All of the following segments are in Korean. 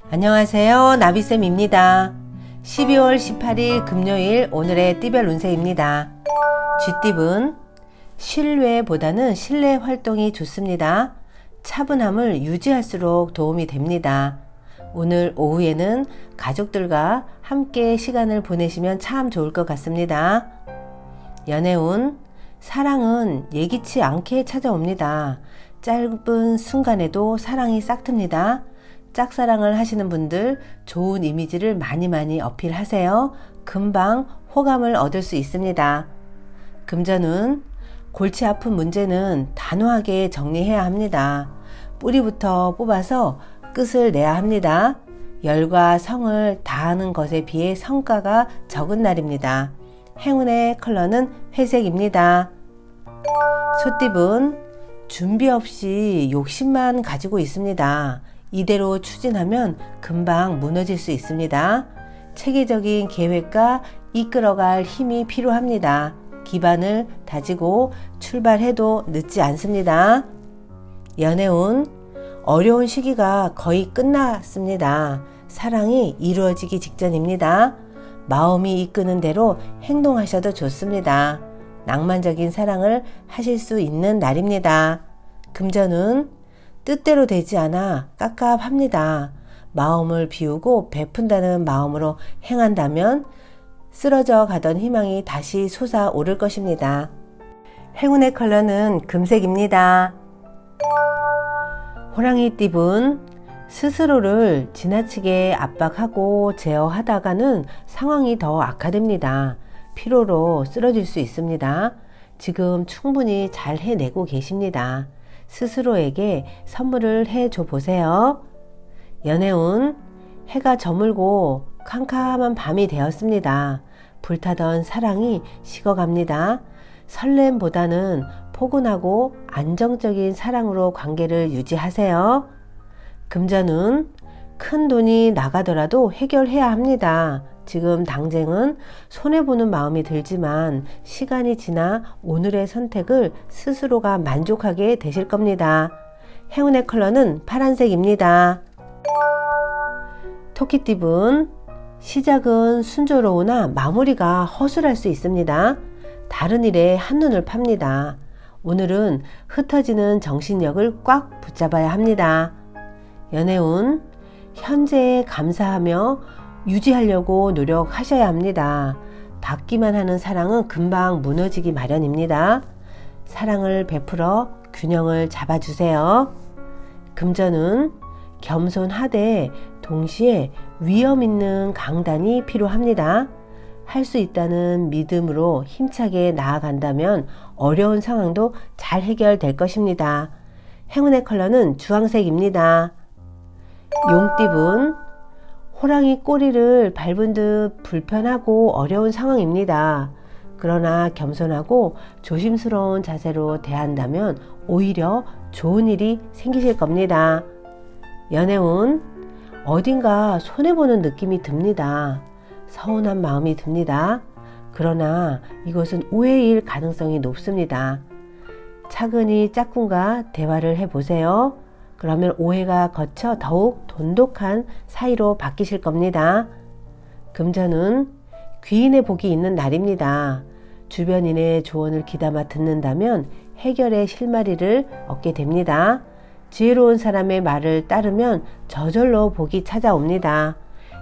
안녕하세요. 나비쌤입니다. 12월 18일 금요일 오늘의 띠별 운세입니다. 쥐띠분 실외보다는 실내 활동이 좋습니다. 차분함을 유지할수록 도움이 됩니다. 오늘 오후에는 가족들과 함께 시간을 보내시면 참 좋을 것 같습니다. 연애운 사랑은 예기치 않게 찾아옵니다. 짧은 순간에도 사랑이 싹 틉니다. 짝사랑을 하시는 분들 좋은 이미지를 많이 어필하세요. 금방 호감을 얻을 수 있습니다. 금전운 골치 아픈 문제는 단호하게 정리해야 합니다. 뿌리부터 뽑아서 끝을 내야 합니다. 열과 성을 다하는 것에 비해 성과가 적은 날입니다. 행운의 컬러는 회색입니다. 소띠분 준비 없이 욕심만 가지고 있습니다. 이대로 추진하면 금방 무너질 수 있습니다. 체계적인 계획과 이끌어갈 힘이 필요합니다. 기반을 다지고 출발해도 늦지 않습니다. 연애운 어려운 시기가 거의 끝났습니다. 사랑이 이루어지기 직전입니다. 마음이 이끄는 대로 행동하셔도 좋습니다. 낭만적인 사랑을 하실 수 있는 날입니다. 금전운 뜻대로 되지 않아 깝깝합니다. 마음을 비우고 베푼다는 마음으로 행한다면 쓰러져 가던 희망이 다시 솟아오를 것입니다. 행운의 컬러는 금색입니다. 호랑이띠분 스스로를 지나치게 압박하고 제어하다가는 상황이 더 악화됩니다. 피로로 쓰러질 수 있습니다. 지금 충분히 잘 해내고 계십니다. 스스로에게 선물을 해줘 보세요. 연애운 해가 저물고 캄캄한 밤이 되었습니다. 불타던 사랑이 식어갑니다. 설렘보다는 포근하고 안정적인 사랑으로 관계를 유지하세요. 금전운 큰 돈이 나가더라도 해결해야 합니다. 지금 당장은 손해보는 마음이 들지만 시간이 지나 오늘의 선택을 스스로가 만족하게 되실 겁니다. 행운의 컬러는 파란색입니다. 토끼띠분 시작은 순조로우나 마무리가 허술할 수 있습니다. 다른 일에 한눈을 팝니다. 오늘은 흩어지는 정신력을 꽉 붙잡아야 합니다. 연애운 현재에 감사하며 유지하려고 노력하셔야 합니다. 받기만 하는 사랑은 금방 무너지기 마련입니다. 사랑을 베풀어 균형을 잡아주세요. 금전은 겸손하되 동시에 위험 있는 강단이 필요합니다. 할 수 있다는 믿음으로 힘차게 나아간다면 어려운 상황도 잘 해결될 것입니다. 행운의 컬러는 주황색입니다. 용띠분 호랑이 꼬리를 밟은 듯 불편하고 어려운 상황입니다. 그러나 겸손하고 조심스러운 자세로 대한다면 오히려 좋은 일이 생기실 겁니다. 연애운 어딘가 손해보는 느낌이 듭니다. 서운한 마음이 듭니다. 그러나 이것은 오해일 가능성이 높습니다. 차근히 짝꿍과 대화를 해보세요. 그러면 오해가 거쳐 더욱 돈독한 사이로 바뀌실 겁니다. 금전은 귀인의 복이 있는 날입니다. 주변인의 조언을 귀담아 듣는다면 해결의 실마리를 얻게 됩니다. 지혜로운 사람의 말을 따르면 저절로 복이 찾아옵니다.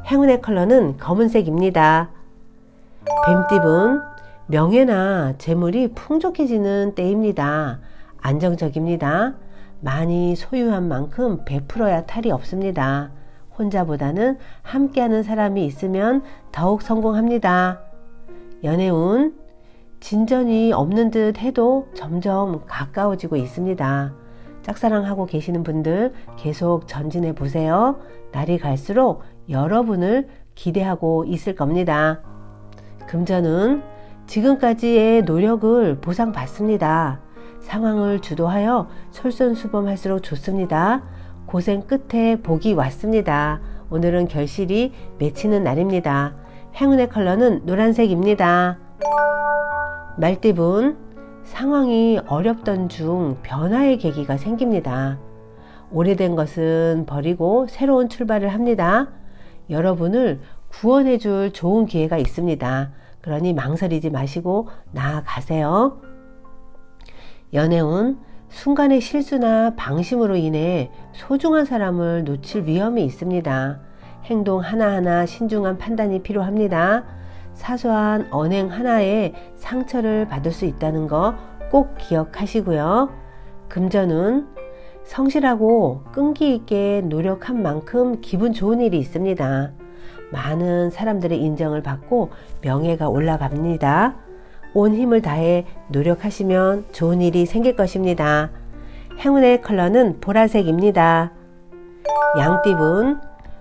행운의 컬러는 검은색입니다. 뱀띠분 명예나 재물이 풍족해지는 때입니다. 안정적입니다. 많이 소유한 만큼 베풀어야 탈이 없습니다. 혼자보다는 함께하는 사람이 있으면 더욱 성공합니다. 연애운 진전이 없는 듯 해도 점점 가까워지고 있습니다. 짝사랑하고 계시는 분들 계속 전진해 보세요. 날이 갈수록 여러분을 기대하고 있을 겁니다. 금전은 지금까지의 노력을 보상받습니다. 상황을 주도하여 솔선수범할수록 좋습니다. 고생 끝에 복이 왔습니다. 오늘은 결실이 맺히는 날입니다. 행운의 컬러는 노란색입니다. 말띠분 상황이 어렵던 중 변화의 계기가 생깁니다. 오래된 것은 버리고 새로운 출발을 합니다. 여러분을 구원해 줄 좋은 기회가 있습니다. 그러니 망설이지 마시고 나아가세요. 연애운, 순간의 실수나 방심으로 인해 소중한 사람을 놓칠 위험이 있습니다. 행동 하나하나 신중한 판단이 필요합니다. 사소한 언행 하나에 상처를 받을 수 있다는 거 꼭 기억하시고요. 금전운, 성실하고 끈기 있게 노력한 만큼 기분 좋은 일이 있습니다. 많은 사람들의 인정을 받고 명예가 올라갑니다. 온 힘을 다해 노력하시면 좋은 일이 생길 것입니다. 행운의 컬러는 보라색입니다. 양띠분,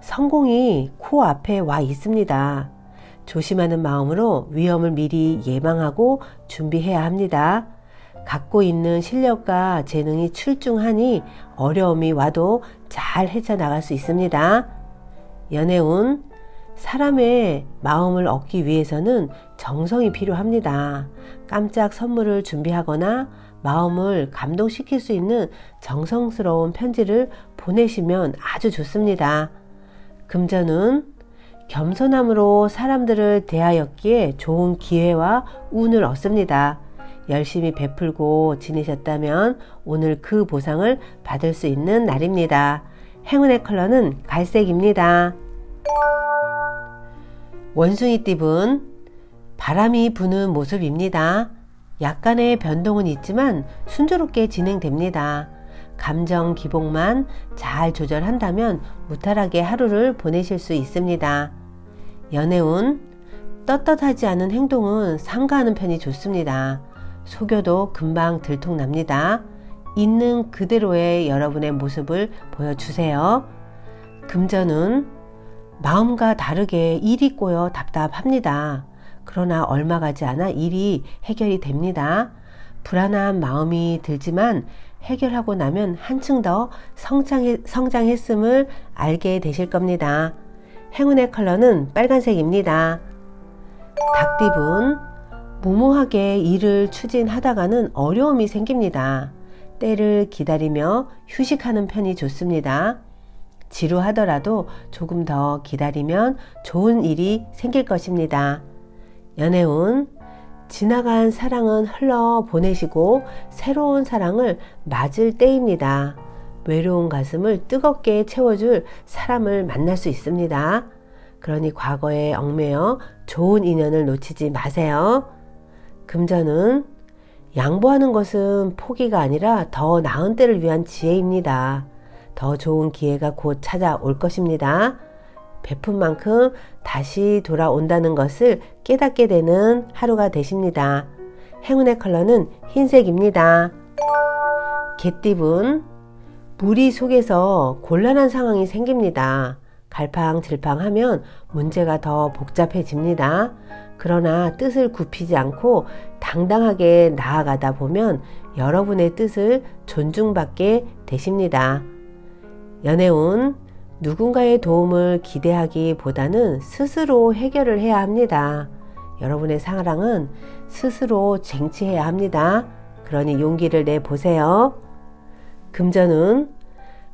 성공이 코앞에 와 있습니다. 조심하는 마음으로 위험을 미리 예방하고 준비해야 합니다. 갖고 있는 실력과 재능이 출중하니 어려움이 와도 잘 헤쳐나갈 수 있습니다. 연애운, 사람의 마음을 얻기 위해서는 정성이 필요합니다. 깜짝 선물을 준비하거나 마음을 감동시킬 수 있는 정성스러운 편지를 보내시면 아주 좋습니다. 금전운, 겸손함으로 사람들을 대하였기에 좋은 기회와 운을 얻습니다. 열심히 베풀고 지내셨다면 오늘 그 보상을 받을 수 있는 날입니다. 행운의 컬러는 갈색입니다. 원숭이띠분, 바람이 부는 모습입니다. 약간의 변동은 있지만 순조롭게 진행됩니다. 감정 기복만 잘 조절한다면 무탈하게 하루를 보내실 수 있습니다. 연애운, 떳떳하지 않은 행동은 삼가하는 편이 좋습니다. 속여도 금방 들통납니다. 있는 그대로의 여러분의 모습을 보여주세요. 금전운, 마음과 다르게 일이 꼬여 답답합니다. 그러나 얼마 가지 않아 일이 해결이 됩니다. 불안한 마음이 들지만 해결하고 나면 한층 더 성장했음을 알게 되실 겁니다. 행운의 컬러는 빨간색입니다. 닭띠분, 무모하게 일을 추진하다가는 어려움이 생깁니다. 때를 기다리며 휴식하는 편이 좋습니다. 지루하더라도 조금 더 기다리면 좋은 일이 생길 것입니다. 연애운, 지나간 사랑은 흘러보내시고 새로운 사랑을 맞을 때입니다. 외로운 가슴을 뜨겁게 채워줄 사람을 만날 수 있습니다. 그러니 과거에 얽매여 좋은 인연을 놓치지 마세요. 금전은, 양보하는 것은 포기가 아니라 더 나은 때를 위한 지혜입니다. 더 좋은 기회가 곧 찾아올 것입니다. 베푼 만큼 다시 돌아온다는 것을 깨닫게 되는 하루가 되십니다. 행운의 컬러는 흰색입니다. 개띠분, 무리 속에서 곤란한 상황이 생깁니다. 갈팡질팡하면 문제가 더 복잡해집니다. 그러나 뜻을 굽히지 않고 당당하게 나아가다 보면 여러분의 뜻을 존중받게 되십니다. 연애운, 누군가의 도움을 기대하기보다는 스스로 해결을 해야 합니다. 여러분의 사랑은 스스로 쟁취해야 합니다. 그러니 용기를 내보세요. 금전운,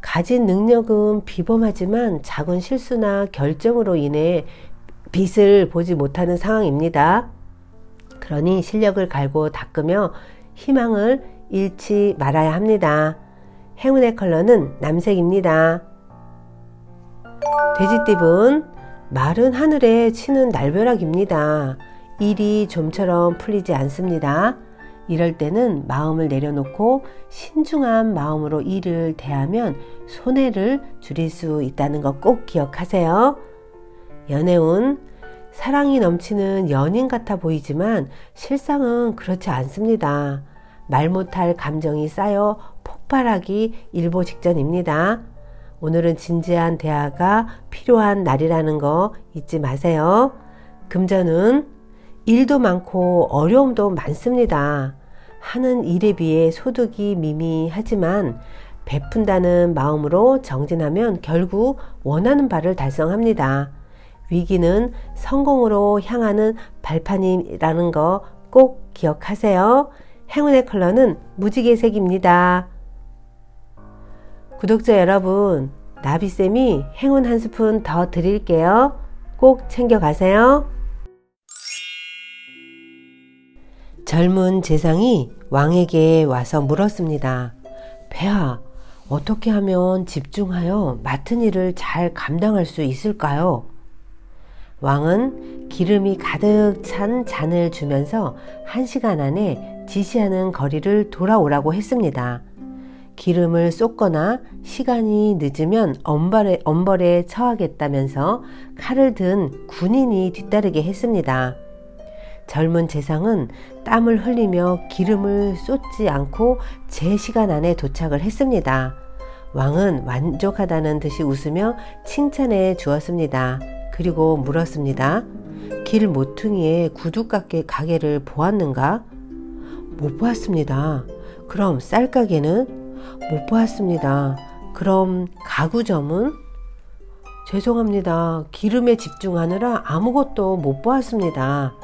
가진 능력은 비범하지만 작은 실수나 결정으로 인해 빛을 보지 못하는 상황입니다. 그러니 실력을 갈고 닦으며 희망을 잃지 말아야 합니다. 행운의 컬러는 남색입니다. 돼지띠분, 마른 하늘에 치는 날벼락입니다. 일이 좀처럼 풀리지 않습니다. 이럴 때는 마음을 내려놓고 신중한 마음으로 일을 대하면 손해를 줄일 수 있다는 거 꼭 기억하세요. 연애운, 사랑이 넘치는 연인 같아 보이지만 실상은 그렇지 않습니다. 말 못할 감정이 쌓여 폭발하기 일보 직전입니다. 오늘은 진지한 대화가 필요한 날이라는 거 잊지 마세요. 금전은, 일도 많고 어려움도 많습니다. 하는 일에 비해 소득이 미미하지만 베푼다는 마음으로 정진하면 결국 원하는 바를 달성합니다. 위기는 성공으로 향하는 발판이라는 거 꼭 기억하세요. 행운의 컬러는 무지개색입니다. 구독자 여러분, 나비쌤이 행운 한 스푼 더 드릴게요. 꼭 챙겨가세요. 젊은 재상이 왕에게 와서 물었습니다. 폐하, 어떻게 하면 집중하여 맡은 일을 잘 감당할 수 있을까요? 왕은 기름이 가득 찬 잔을 주면서 1시간 안에 지시하는 거리를 돌아오라고 했습니다. 기름을 쏟거나 시간이 늦으면 엄벌에 처하겠다면서 칼을 든 군인이 뒤따르게 했습니다. 젊은 재상은 땀을 흘리며 기름을 쏟지 않고 제 시간 안에 도착을 했습니다. 왕은 만족하다는 듯이 웃으며 칭찬해 주었습니다. 그리고 물었습니다. 길 모퉁이에 구두가게 가게를 보았는가? 못 보았습니다. 그럼 쌀가게는? 못 보았습니다. 그럼 가구점은? 죄송합니다. 기름에 집중하느라 아무것도 못 보았습니다.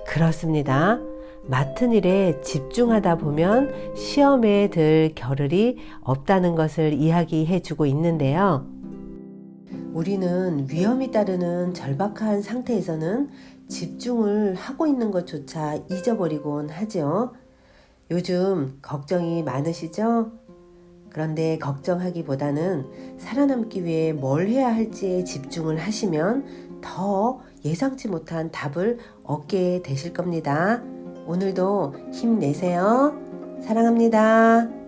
그렇습니다. 맡은 일에 집중하다 보면 시험에 들 겨를이 없다는 것을 이야기해 주고 있는데요. 우리는 위험이 따르는 절박한 상태에서는 집중을 하고 있는 것조차 잊어버리곤 하죠. 요즘 걱정이 많으시죠? 그런데 걱정하기보다는 살아남기 위해 뭘 해야 할지에 집중을 하시면 더 예상치 못한 답을 얻게 되실 겁니다. 오늘도 힘내세요. 사랑합니다.